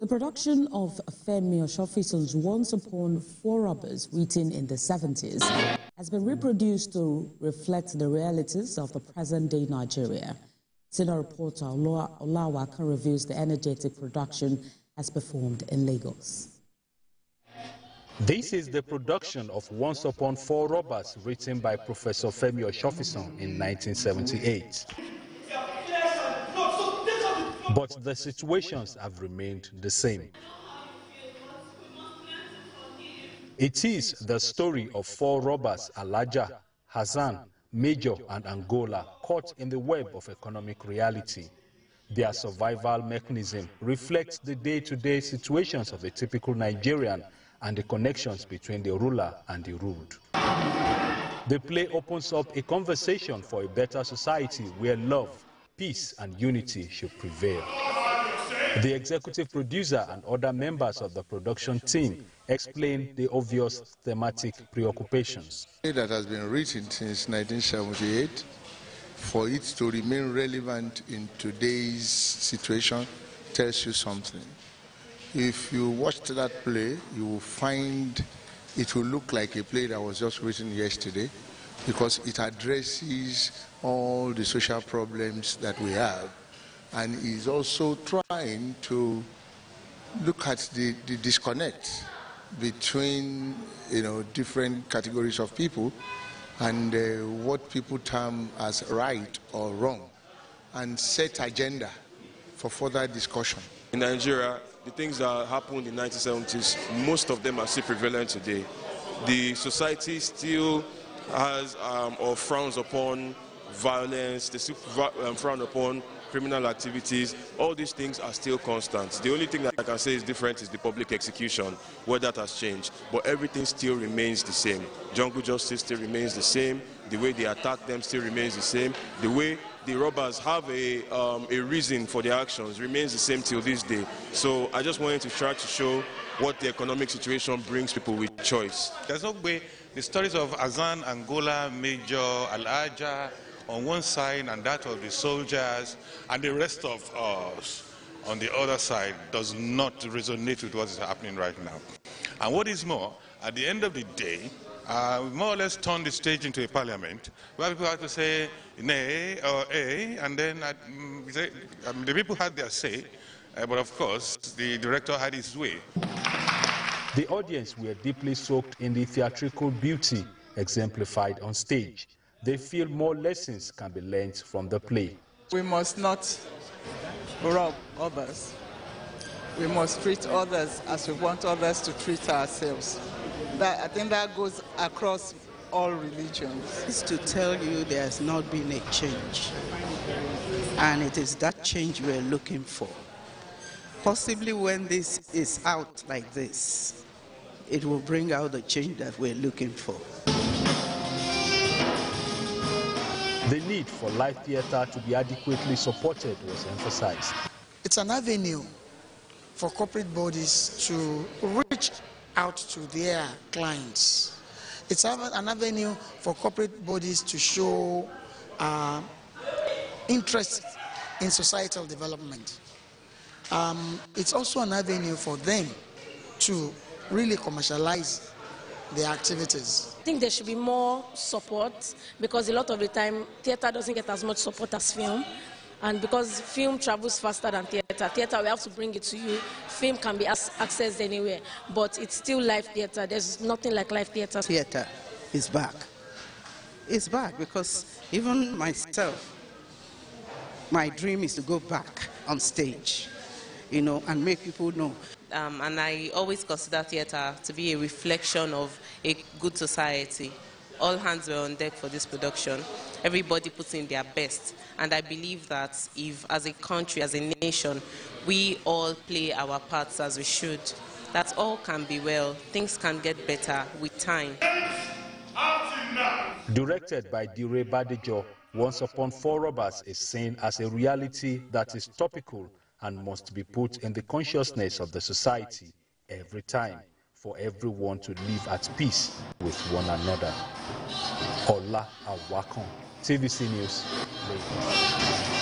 The production of Femi Osofisan's Once Upon Four Robbers, written in the 70s, has been reproduced to reflect the realities of the present-day Nigeria. Senior reporter Olawaka reveals the energetic production as performed in Lagos. This is the production of Once Upon Four Robbers, written by Professor Femi Osofisan in 1978. But the situations have remained the same. It is the story of four robbers, Alaja, Hassan, Major, and Angola, caught in the web of economic reality. Their survival mechanism reflects the day-to-day situations of a typical Nigerian and the connections between the ruler and the ruled. The play opens up a conversation for a better society where love, peace, and unity should prevail. The executive producer and other members of the production team explain the obvious thematic preoccupations. That has been written since 1978, for it to remain relevant in today's situation, tells you something. If you watch that play, you will find it will look like a play that was just written yesterday, because it addresses all the social problems that we have, and is also trying to look at the disconnect between different categories of people and what people term as right or wrong, and set agenda for further discussion. In Nigeria, the things that happened in the 1970s, most of them are still prevalent today. The society still has or frowns upon violence, they still frown upon criminal activities. All these things are still constant. The only thing that I can say is different is the public execution, where that has changed. But everything still remains the same. Jungle justice still remains the same. The way they attack them still remains the same. The way the robbers have a reason for their actions remains the same till this day. So I just wanted to try to show what the economic situation brings people with choice. There's no way the stories of Hassan, Angola, Major, Alaja on one side and that of the soldiers and the rest of us on the other side does not resonate with what is happening right now. And what is more, at the end of the day, we more or less turned the stage into a parliament where people have to say nay or a, and then the people had their say, but of course the director had his way. The audience were deeply soaked in the theatrical beauty exemplified on stage. They feel more lessons can be learned from the play. We must not rob others. We must treat others as we want others to treat ourselves. I think that goes across all religions. It's to tell you there has not been a change, and it is that change we're looking for. Possibly when this is out like this, it will bring out the change that we're looking for. The need for live theatre to be adequately supported was emphasized. It's an avenue for corporate bodies to reach out to their clients. It's an avenue for corporate bodies to show interest in societal development. It's also an avenue for them to really commercialize their activities. I think there should be more support, because a lot of the time theatre doesn't get as much support as film. And because film travels faster than theatre, we have to bring it to you. Film can be accessed anywhere, but it's still live theatre. There's nothing like live theatre. Theatre is back. It's back because even myself, my dream is to go back on stage, and make people know. And I always consider theatre to be a reflection of a good society. All hands were on deck for this production. Everybody puts in their best. And I believe that if, as a country, as a nation, we all play our parts as we should, that all can be well. Things can get better with time. Directed by Dire Badejo, Once Upon Four Robbers is seen as a reality that is topical and must be put in the consciousness of the society every time, for everyone to live at peace with one another. Ola Awakon, TVC News, Lagos.